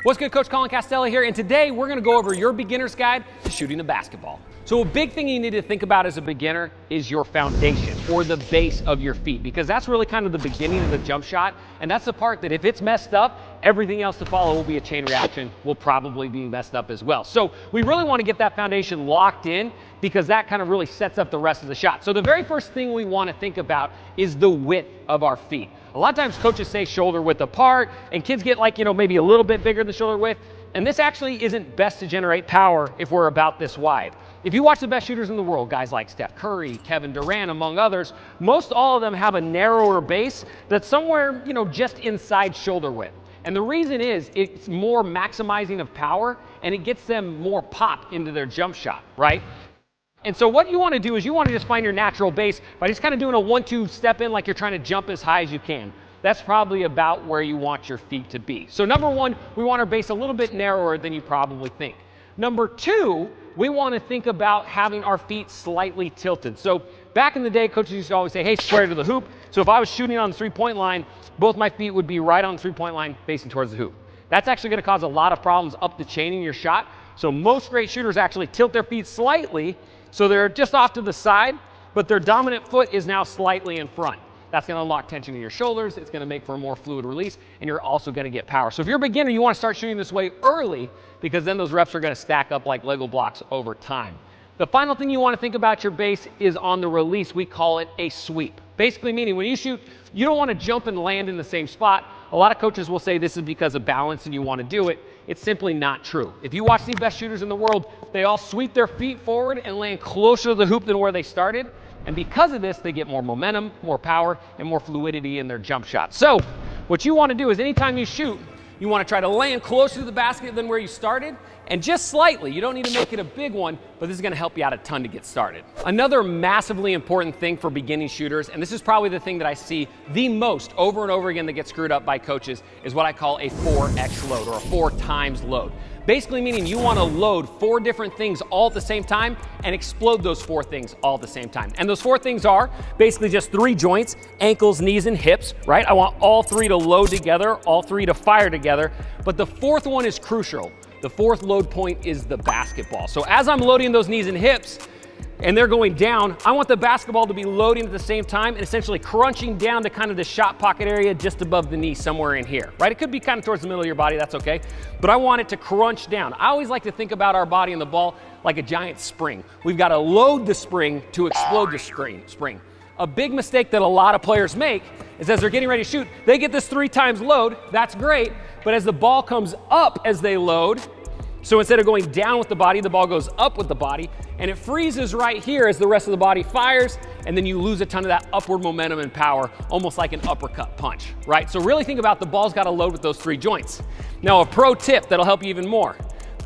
What's good, Coach Colin Castelli here, and today we're gonna go over your beginner's guide to shooting the basketball. So a big thing you need to think about as a beginner is your foundation, or the base of your feet, because that's really kind of the beginning of the jump shot, and that's the part that if it's messed up, everything else to follow will be a chain reaction, will probably be messed up as well. So we really wanna get that foundation locked in, because that kind of really sets up the rest of the shot. So the very first thing we wanna think about is the width of our feet. A lot of times coaches say shoulder width apart, and kids get like, maybe a little bit bigger than shoulder width, and this actually isn't best to generate power if we're about this wide. If you watch the best shooters in the world, guys like Steph Curry, Kevin Durant, among others, most all of them have a narrower base that's somewhere, just inside shoulder width. And the reason is it's more maximizing of power, and it gets them more pop into their jump shot, right? And so what you want to do is you want to just find your natural base by just kind of doing a 1-2 step in, like you're trying to jump as high as you can. That's probably about where you want your feet to be. So number one, we want our base a little bit narrower than you probably think. Number two, we want to think about having our feet slightly tilted. So back in the day, coaches used to always say, hey, square to the hoop. So if I was shooting on the three-point line, both my feet would be right on the three-point line facing towards the hoop. That's actually going to cause a lot of problems up the chain in your shot. So most great shooters actually tilt their feet slightly, so they're just off to the side, but their dominant foot is now slightly in front. That's going to unlock tension in your shoulders. It's going to make for a more fluid release, and you're also going to get power. So if you're a beginner, you want to start shooting this way early, because then those reps are going to stack up like Lego blocks over time. The final thing you want to think about your base is on the release. We call it a sweep. Basically meaning when you shoot, you don't want to jump and land in the same spot. A lot of coaches will say this is because of balance and you want to do it. It's simply not true. If you watch the best shooters in the world, they all sweep their feet forward and land closer to the hoop than where they started. And because of this, they get more momentum, more power, and more fluidity in their jump shot. So what you want to do is anytime you shoot, you want to try to land closer to the basket than where you started, and just slightly. You don't need to make it a big one, but this is going to help you out a ton to get started. Another massively important thing for beginning shooters, and this is probably the thing that I see the most over and over again that gets screwed up by coaches, is what I call a 4x load, or a 4 times load. Basically meaning you want to load 4 different things all at the same time and explode those 4 things all at the same time. And those 4 things are basically just 3 joints: ankles, knees, and hips, right? I want all 3 to load together, all 3 to fire together. But the 4th one is crucial. The 4th load point is the basketball. So as I'm loading those knees and hips, and they're going down, I want the basketball to be loading at the same time and essentially crunching down to kind of the shot pocket area just above the knee, somewhere in here, right? It could be kind of towards the middle of your body, that's okay. But I want it to crunch down. I always like to think about our body and the ball like a giant spring. We've got to load the spring to explode the spring. A big mistake that a lot of players make is as they're getting ready to shoot, they get this 3 times load, that's great, but as the ball comes up as they load, so instead of going down with the ball goes up with the body, and it freezes right here as the rest of the body fires, and then you lose a ton of that upward momentum and power, almost like an uppercut punch, right? So really think about the ball's got to load with those 3 joints. Now a pro tip that'll help you even more.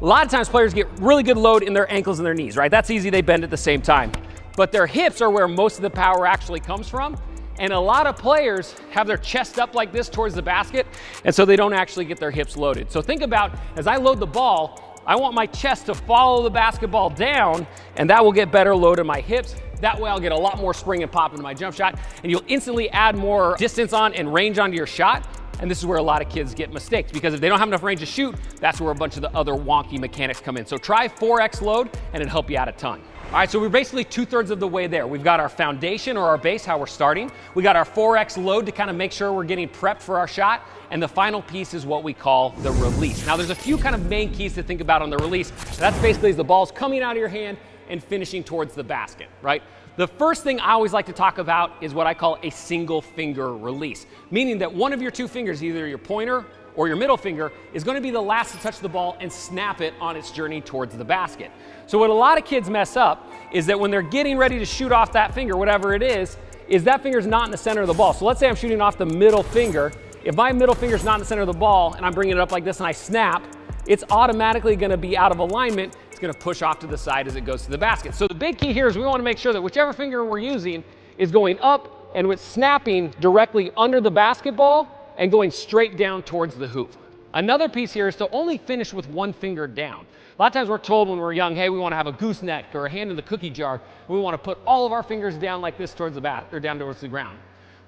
A lot of times players get really good load in their ankles and their knees, right? That's easy, they bend at the same time. But their hips are where most of the power actually comes from. And a lot of players have their chest up like this towards the basket, and so they don't actually get their hips loaded. So think about, as I load the ball, I want my chest to follow the basketball down, and that will get better load in my hips. That way I'll get a lot more spring and pop into my jump shot, and you'll instantly add more distance on and range onto your shot. And this is where a lot of kids get mistakes, because if they don't have enough range to shoot, that's where a bunch of the other wonky mechanics come in. So try 4x load, and it'll help you out a ton. All right, so we're basically 2/3 of the way there. We've got our foundation, or our base, how we're starting. We got our 4x load to kind of make sure we're getting prepped for our shot. And the final piece is what we call the release. Now there's a few kind of main keys to think about on the release. That's basically as the ball's coming out of your hand and finishing towards the basket, right? The first thing I always like to talk about is what I call a single finger release, meaning that one of your 2 fingers, either your pointer or your middle finger, is going to be the last to touch the ball and snap it on its journey towards the basket. So what a lot of kids mess up is that when they're getting ready to shoot off that finger, whatever it is that finger's not in the center of the ball. So let's say I'm shooting off the middle finger. If my middle finger's not in the center of the ball and I'm bringing it up like this and I snap, it's automatically going to be out of alignment. It's going to push off to the side as it goes to the basket. So the big key here is we want to make sure that whichever finger we're using is going up and with snapping directly under the basketball and going straight down towards the hoop. Another piece here is to only finish with 1 finger down. A lot of times we're told when we're young, hey, we want to have a gooseneck or a hand in the cookie jar. We want to put all of our fingers down like this towards the bat, or down towards the ground.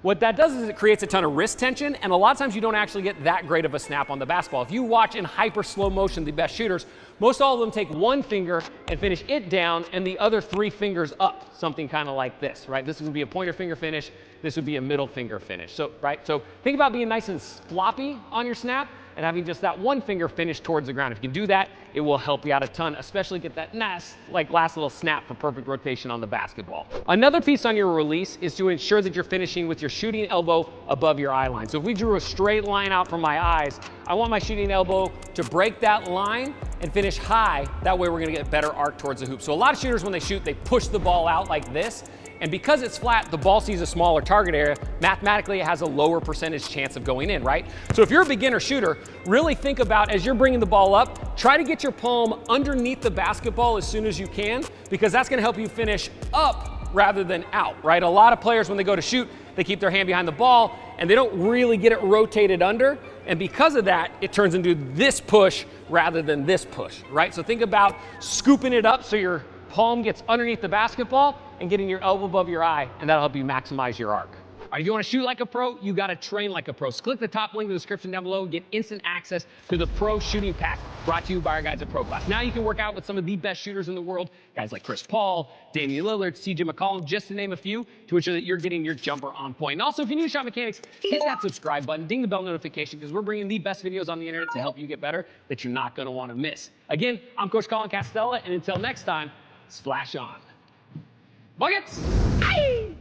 What that does is it creates a ton of wrist tension, and a lot of times you don't actually get that great of a snap on the basketball. If you watch in hyper slow motion the best shooters, most all of them take one finger and finish it down and the other 3 fingers up, something kind of like this, right? This would be a pointer finger finish, this would be a middle finger finish. So, right? So think about being nice and floppy on your snap and having just that one finger finish towards the ground. If you can do that, it will help you out a ton, especially get that nice, like last little snap for perfect rotation on the basketball. Another piece on your release is to ensure that you're finishing with your shooting elbow above your eye line. So if we drew a straight line out from my eyes, I want my shooting elbow to break that line and finish high. That way we're gonna get better arc towards the hoop. So a lot of shooters, when they shoot, they push the ball out like this. And because it's flat, the ball sees a smaller target area. Mathematically, it has a lower percentage chance of going in, right? So if you're a beginner shooter, really think about, as you're bringing the ball up, try to get your palm underneath the basketball as soon as you can, because that's gonna help you finish up rather than out, right? A lot of players, when they go to shoot, they keep their hand behind the ball and they don't really get it rotated under. And because of that, it turns into this push rather than this push, right? So think about scooping it up so your palm gets underneath the basketball and getting your elbow above your eye, and that'll help you maximize your arc. All right, if you want to shoot like a pro, you got to train like a pro. So click the top link in the description down below and get instant access to the Pro Shooting Pack brought to you by our guys at Pro Class. Now you can work out with some of the best shooters in the world, guys like Chris Paul, Damian Lillard, CJ McCollum, just to name a few, to ensure that you're getting your jumper on point. And also, if you're new to Shot Mechanics, hit that subscribe button, ding the bell notification, because we're bringing the best videos on the internet to help you get better that you're not going to want to miss. Again, I'm Coach Colin Castella, and until next time, splash on. Buckets! Aye!